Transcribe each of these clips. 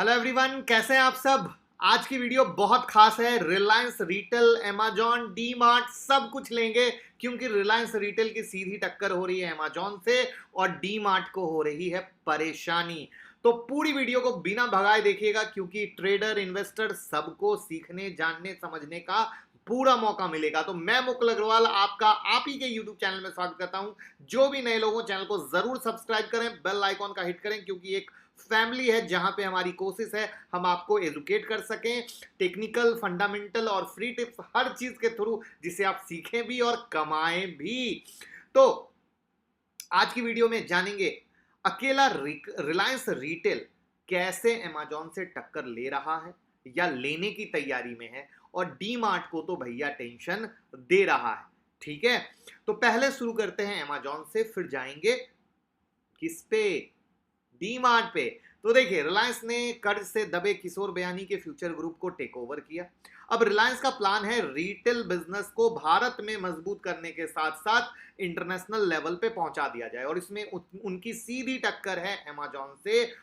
Hello everyone, कैसे हैं आप सब। आज की वीडियो बहुत खास है। Reliance retail, Amazon, D mart सब कुछ लेंगे क्योंकि रिलायंस रिटेल की सीधी टक्कर हो रही है अमेजॉन से और डी मार्ट को हो रही है परेशानी। तो पूरी वीडियो को बिना भगाए देखिएगा क्योंकि ट्रेडर, इन्वेस्टर सबको सीखने, जानने, समझने का पूरा मौका मिलेगा। तो मैं मुकुल अग्रवाल आपका आप ही के यूट्यूब चैनल में स्वागत करता हूं। जो भी नए लोगों, चैनल को जरूर सब्सक्राइब करें, बेल आइकॉन का हिट करें क्योंकि एक फैमिली है जहां पे हमारी कोशिश है हम आपको एजुकेट कर सकें, टेक्निकल, फंडामेंटल और फ्री टिप्स हर चीज के थ्रू, जिसे आप सीखें भी और कमाएं भी। तो आज की वीडियो में जानेंगे अकेला रिलायंस रिटेल कैसे अमेजॉन से टक्कर ले रहा है या लेने की तैयारी में है और डी मार्ट को तो भैया टेंशन दे रहा है। ठीक है, तो पहले शुरू करते हैं अमेजॉन से, फिर जाएंगे किस पे, डी मार्ट पे। तो देखिए, रिलायंस ने कर्ज से दबे किशोर बयानी के फ्यूचर ग्रुप को टेक ओवर किया। अब रिलायंस का प्लान है रिटेल बिजनेस को भारत में मजबूत करने के साथ साथ इंटरनेशनल लेवल पे पहुंचा दिया जाए और इसमें उनकी सीधी टक्कर है अमेजॉन से।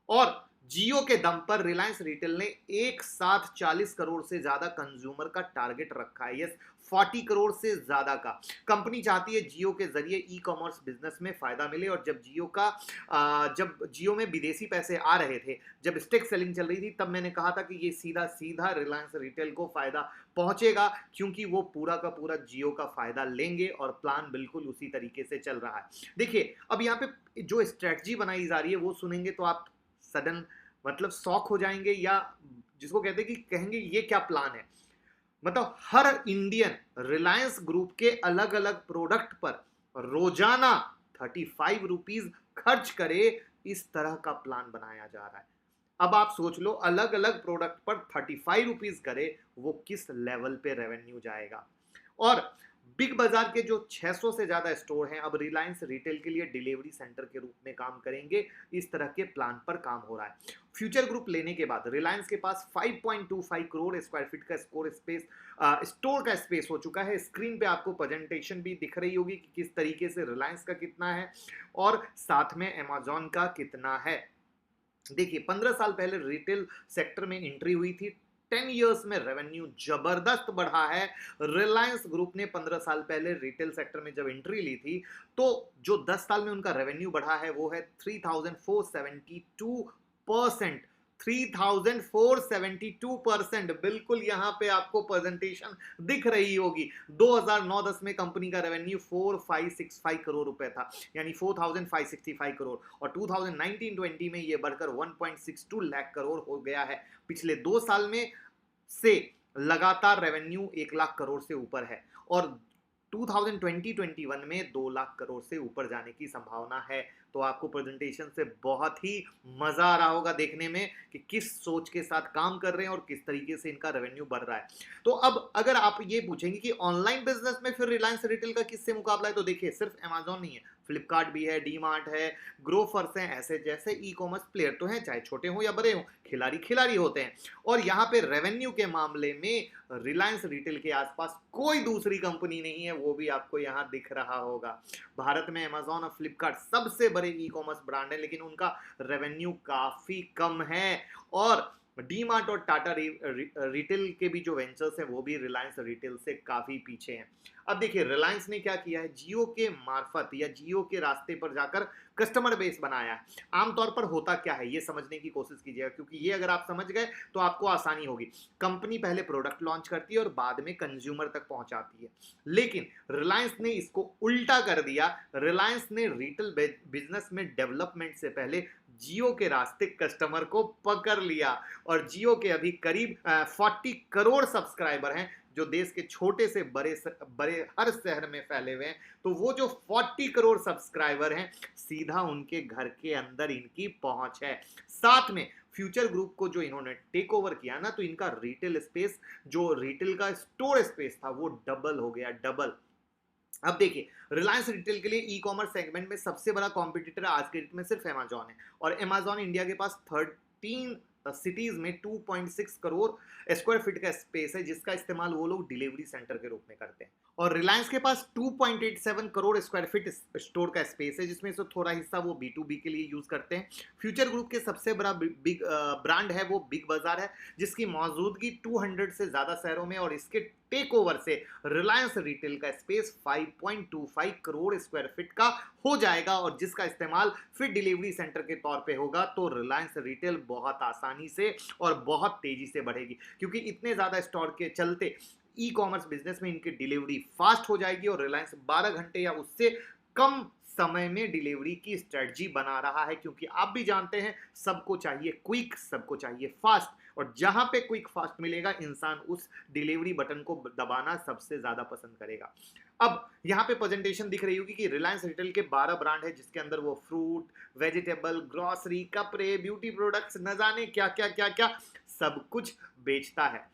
और जियो के दम पर रिलायंस रिटेल ने एक साथ 40 करोड़ से ज्यादा कंज्यूमर का टारगेट रखा है। यस, 40 करोड़ से ज्यादा का। कंपनी चाहती है जियो के जरिए ई कॉमर्स बिजनेस में फायदा मिले और जब जियो में विदेशी पैसे आ रहे थे, जब स्टेक सेलिंग चल रही थी, तब मैंने कहा था कि ये सीधा सीधा रिलायंस रिटेल को फायदा पहुंचेगा क्योंकि वो पूरा का पूरा जियो का फायदा लेंगे और प्लान बिल्कुल उसी तरीके से चल रहा है। देखिए, अब यहाँ पे जो स्ट्रेटजी बनाई जा रही है वो सुनेंगे तो आप सडन मतलब शॉक हो जाएंगे, या जिसको कहते हैं कि कहेंगे ये क्या प्लान है। मतलब हर इंडियन रिलायंस ग्रुप के अलग अलग प्रोडक्ट पर रोजाना 35 रुपीज खर्च करे, इस तरह का प्लान बनाया जा रहा है। अब आप सोच लो, अलग अलग प्रोडक्ट पर 35 रुपीज करे, वो किस लेवल पे रेवेन्यू जाएगा। और बिग बाजार के जो 600 से ज्यादा स्टोर हैं अब रिलायंस रिटेल के लिए डिलीवरी सेंटर के रूप में काम करेंगे। इस तरह के प्लान पर काम हो रहा है। फ्यूचर ग्रुप लेने के बाद रिलायंस के पास 5.25 करोड़ स्क्वायर फीट का स्टोर का स्पेस हो चुका है। स्क्रीन पे आपको प्रेजेंटेशन भी दिख रही होगी कि किस तरीके से रिलायंस का कितना है और साथ में अमेजॉन का कितना है। देखिए, 15 साल पहले रिटेल सेक्टर में एंट्री हुई थी। 10 इयर्स में रेवेन्यू जबरदस्त बढ़ा है। रिलायंस ग्रुप ने 15 साल पहले रिटेल सेक्टर में जब एंट्री ली थी तो जो 10 साल में उनका रेवेन्यू बढ़ा है वो है 3472%। 3472%, बिल्कुल यहां पे आपको प्रेजेंटेशन दिख रही होगी। 2009-10 में कंपनी का रेवेन्यू 4565 करोड़ रुपए था, यानी 4565 करोड़, और 2019-20 में ये बढ़कर 1.62 लाख करोड़ हो गया है। पिछले 2 साल में से लगातार रेवेन्यू 1 लाख करोड़ से ऊपर है और 2020-21 में 2 लाख करोड़ से ऊपर जाने की संभावना है। तो आपको प्रेजेंटेशन से बहुत ही मजा आ रहा होगा देखने में कि किस सोच के साथ काम कर रहे हैं और किस तरीके से इनका रेवेन्यू बढ़ रहा है। तो अब अगर आप ये पूछेंगे कि ऑनलाइन बिजनेस में फिर रिलायंस रिटेल का किससे मुकाबला है, तो देखिए, सिर्फ अमेजॉन नहीं है, फ्लिपकार्ट भी है, डी मार्ट है, ग्रोफर्स हैं। ऐसे जैसे ई कॉमर्स प्लेयर तो हैं, चाहे छोटे हो या बड़े हो, खिलाड़ी खिलाड़ी होते हैं। और यहाँ पे रेवेन्यू के मामले में रिलायंस रिटेल के आसपास कोई दूसरी कंपनी नहीं है, वो भी आपको यहाँ दिख रहा होगा। भारत में अमेजॉन और फ्लिपकार्ट सबसे बड़े ई कॉमर्स ब्रांड है, लेकिन उनका रेवेन्यू काफी कम है। और डी मार्ट और टाटा रिटेल के भी जो वेंचर्स हैं वो भी रिलायंस रिटेल से काफी पीछे हैं। अब देखिए, रिलायंस ने क्या किया है, जियो के मार्फत या जियो के रास्ते पर जाकर कस्टमर बेस बनाया है। आमतौर पर होता क्या है ये समझने की कोशिश कीजिएगा क्योंकि ये अगर आप समझ गए तो आपको आसानी होगी। कंपनी पहले प्रोडक्ट लॉन्च करती है और बाद में कंज्यूमर तक पहुंचाती है, लेकिन रिलायंस ने इसको उल्टा कर दिया। रिलायंस ने रिटेल बिजनेस में डेवलपमेंट से पहले जियो के रास्ते कस्टमर को पकड़ लिया और जियो के अभी करीब 40 करोड़ सब्सक्राइबर हैं जो देश के छोटे से बड़े बड़े हर शहर में फैले हुए हैं। तो वो जो 40 करोड़ सब्सक्राइबर हैं, सीधा उनके घर के अंदर इनकी पहुंच है। साथ में फ्यूचर ग्रुप को जो इन्होंने टेक ओवर किया ना, तो इनका रिटेल स्पेस, जो रिटेल का स्टोर स्पेस था, वो डबल हो गया, डबल। अब देखिए, रिलायंस रिटेल के लिए ई कॉमर्स सेगमेंट में सबसे बड़ा कॉम्पिटिटर आज के डेट में सिर्फ अमेजॉन है और अमेजॉन इंडिया के पास सिटीज में 2.6 करोड़ स्क्वायर फीट का स्पेस है, जिसका इस्तेमाल वो लोग डिलीवरी सेंटर के रूप में करते हैं। और रिलायंस के पास 2.87 करोड़ स्क्वायर फीट स्टोर का स्पेस है, जिसमें से थोड़ा हिस्सा वो B2B के लिए यूज करते हैं। फ्यूचर ग्रुप के सबसे बड़ा बिग ब्रांड है वो बिग बाजार है, जिसकी मौजूदगी 200 से ज्यादा शहरों में, और इसके टेक ओवर से रिलायंस रिटेल का स्पेस 5.25 करोड़ स्क्वायर फीट का हो जाएगा, और जिसका इस्तेमाल फिर डिलीवरी सेंटर के तौर पे होगा। तो रिलायंस रिटेल बहुत आसानी से और बहुत तेजी से बढ़ेगी, क्योंकि इतने ज्यादा स्टोर के चलते ई कॉमर्स बिजनेस में इनकी डिलीवरी फास्ट हो जाएगी, और रिलायंस 12 घंटे या उससे कम समय में डिलीवरी की स्ट्रेटजी बना रहा है, क्योंकि आप भी जानते हैं सबको चाहिए क्विक, सबको चाहिए फास्ट, और जहां पे क्विक फास्ट मिलेगा इंसान उस डिलीवरी बटन को दबाना सबसे ज्यादा पसंद करेगा। अब यहाँ पे प्रेजेंटेशन दिख रही होगी कि रिलायंस रिटेल के 12 ब्रांड है, जिसके अंदर वो फ्रूट, वेजिटेबल, ग्रोसरी, कपड़े, ब्यूटी प्रोडक्ट्स, न जाने क्या क्या क्या क्या सब कुछ बेचता है।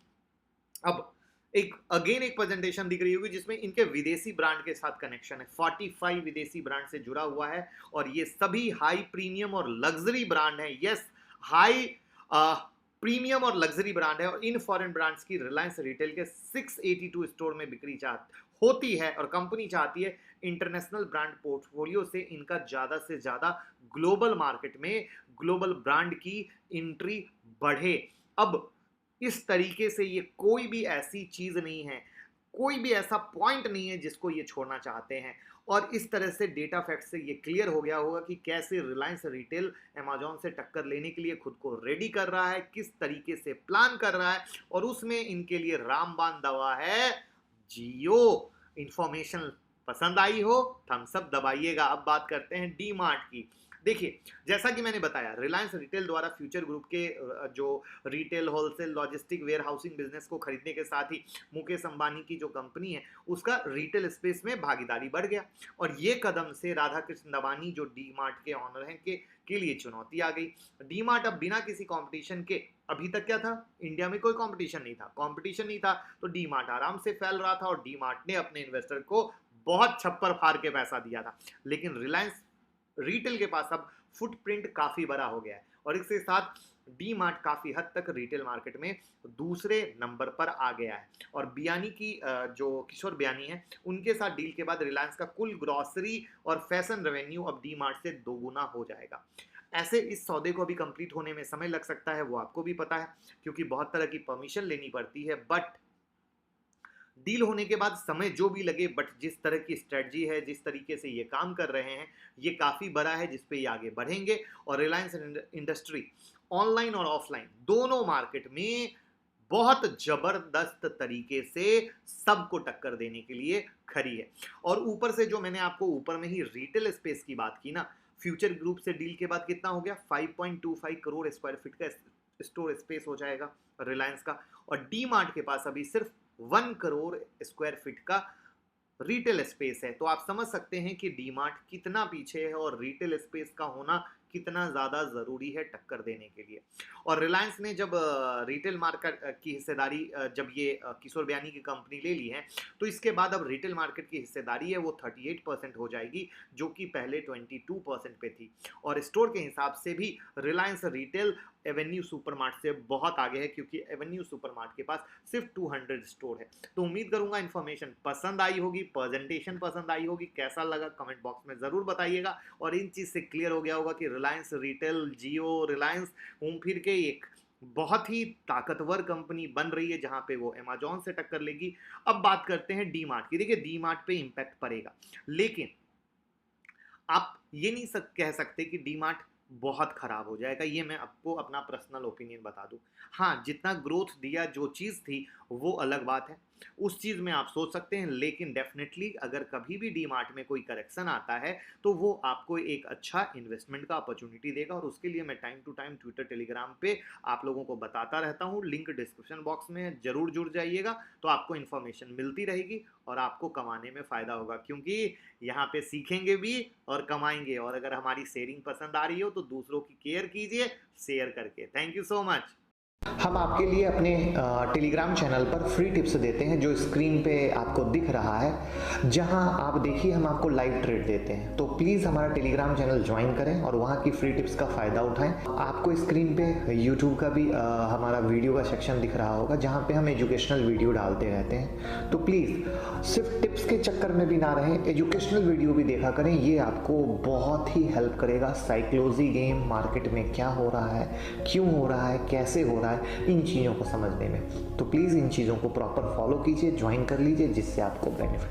अब एक प्रेजेंटेशन दिख रही होगी जिसमें इनके विदेशी ब्रांड के साथ कनेक्शन है। 45 विदेशी ब्रांड से जुड़ा हुआ है, और ये सभी हाई प्रीमियम और लग्जरी ब्रांड है। यस, हाई प्रीमियम और लग्जरी ब्रांड है, और इन फॉरेन ब्रांड्स की रिलायंस रिटेल के 682 स्टोर में बिक्री होती है, और कंपनी चाहती है इंटरनेशनल ब्रांड पोर्टफोलियो से इनका ज्यादा से ज्यादा ग्लोबल मार्केट में ग्लोबल ब्रांड की एंट्री बढ़े। अब इस तरीके से ये कोई भी ऐसी चीज नहीं है, कोई भी ऐसा पॉइंट नहीं है जिसको ये छोड़ना चाहते हैं, और इस तरह से डेटा फैक्ट से ये क्लियर हो गया होगा कि कैसे रिलायंस रिटेल अमेज़न से टक्कर लेने के लिए खुद को रेडी कर रहा है, किस तरीके से प्लान कर रहा है, और उसमें इनके लिए रामबाण दवा है जियो। इंफॉर्मेशन पसंद आई हो थम्स अप दबाइएगा। अब बात करते हैं डी मार्ट की। देखिए, जैसा कि मैंने बताया, रिलायंस रिटेल द्वारा फ्यूचर ग्रुप के जो retail, wholesale, logistic, warehousing business को खरीदने के साथ ही मुकेश अंबानी की जो कंपनी है उसका रिटेल स्पेस में भागीदारी बढ़ गया, और ये कदम से राधा कृष्ण दवानी जो डी मार्ट के ऑनर हैं के लिए चुनौती आ गई। डी मार्ट अब बिना किसी कंपटीशन के, अभी तक क्या था, इंडिया में कोई कंपटीशन नहीं था, तो डी मार्ट आराम से फैल रहा था, और डी मार्ट ने अपने इन्वेस्टर को बहुत छप्पर फाड़ के पैसा दिया था। लेकिन रिलायंस रिटेल के पास अब फुटप्रिंट काफी बड़ा हो गया है, और इसके साथ डी मार्ट काफी हद तक रिटेल मार्केट में दूसरे नंबर पर आ गया है। और बियानी की जो किशोर बियानी है, उनके साथ डील के बाद रिलायंस का कुल ग्रोसरी और फैशन रेवेन्यू अब डी मार्ट से दोगुना हो जाएगा। ऐसे इस सौदे को अभी कंप्लीट होने में समय लग सकता है, वो आपको भी पता है, क्योंकि बहुत तरह की परमिशन लेनी पड़ती है, बट डील होने के बाद समय जो भी लगे, बट जिस तरह की स्ट्रेटजी है, जिस तरीके से ये काम कर रहे हैं, ये काफी बड़ा है जिसपे ये आगे बढ़ेंगे। और रिलायंस इंडस्ट्री ऑनलाइन और ऑफलाइन दोनों मार्केट में बहुत जबरदस्त तरीके से सबको टक्कर देने के लिए खड़ी है। और ऊपर से जो मैंने आपको ऊपर में ही रिटेल स्पेस की बात की ना, फ्यूचर ग्रुप से डील के बाद कितना हो गया, 5.25 करोड़ स्क्वायर फीट का स्टोर स्पेस हो जाएगा रिलायंस का, और डी मार्ट के पास अभी सिर्फ 1 करोड़ स्क्वायर फीट का रिटेल स्पेस है। तो आप समझ सकते हैं कि डी मार्ट कितना पीछे है, और रिटेल स्पेस का होना कितना ज्यादा जरूरी है टक्कर देने के लिए। और रिलायंस ने जब रिटेल मार्केट की हिस्सेदारी, जब ये किशोर बियानी की कंपनी ले ली है, तो इसके बाद अब रिटेल मार्केट की हिस्सेदारी है वो 38% हो जाएगी, जो कि पहले 22% पे थी। और स्टोर के हिसाब से भी रिलायंस रिटेल एवेन्यू सुपरमार्ट से बहुत आगे है, क्योंकि एवेन्यू सुपरमार्ट के पास सिर्फ 200 स्टोर है। तो उम्मीद करूंगा इन्फॉर्मेशन पसंद आई होगी, प्रेजेंटेशन पसंद आई होगी, कैसा लगा कमेंट बॉक्स में जरूर बताइएगा। और इन चीज से क्लियर हो गया होगा कि रिलायंस रिटेल, जियो, रिलायंस घूम फिर के एक बहुत ही ताकतवर कंपनी बन रही है, जहां पे वो अमेज़न से टक्कर लेगी। अब बात करते हैं डी मार्ट की। देखिए, डी मार्ट पे इंपैक्ट पड़ेगा, लेकिन आप ये नहीं कह सकते कि डी मार्ट बहुत खराब हो जाएगा। ये मैं आपको अपना पर्सनल ओपिनियन बता दूं। हाँ, जितना ग्रोथ दिया, जो चीज़ थी वो अलग बात है, उस चीज़ में आप सोच सकते हैं, लेकिन डेफिनेटली अगर कभी भी डी मार्ट में कोई करेक्शन आता है तो वो आपको एक अच्छा इन्वेस्टमेंट का अपॉर्चुनिटी देगा, और उसके लिए मैं time to time Twitter, Telegram पे आप लोगों को बताता रहता हूँ। लिंक डिस्क्रिप्शन बॉक्स में है, जरूर जुड़ जाइएगा, तो आपको इन्फॉर्मेशन मिलती रहेगी और आपको कमाने में फ़ायदा होगा, क्योंकि यहाँ पे सीखेंगे भी और कमाएंगे। और अगर हमारी शेयरिंग पसंद आ रही हो तो दूसरों की केयर कीजिए शेयर करके। Thank you so much. हम आपके लिए अपने टेलीग्राम चैनल पर फ्री टिप्स देते हैं जो स्क्रीन पे आपको दिख रहा है, जहां आप देखिए हम आपको लाइव ट्रेड देते हैं। तो प्लीज़ हमारा टेलीग्राम चैनल ज्वाइन करें और वहां की फ्री टिप्स का फ़ायदा उठाएं। आपको स्क्रीन पे यूट्यूब का भी हमारा वीडियो का सेक्शन दिख रहा होगा, जहां पे हम एजुकेशनल वीडियो डालते रहते हैं। तो प्लीज़ सिर्फ टिप्स के चक्कर में भी ना रहें, एजुकेशनल वीडियो भी देखा करें। ये आपको बहुत ही हेल्प करेगा। साइकोलॉजी गेम मार्केट में क्या हो रहा है, क्यों हो रहा है, कैसे हो रहा है, इन चीज़ों को समझने में। तो प्लीज़ इन चीज़ों को प्रॉपर फॉलो कीजिए, ज्वाइन कर लीजिए, जिससे आपको बेनिफिट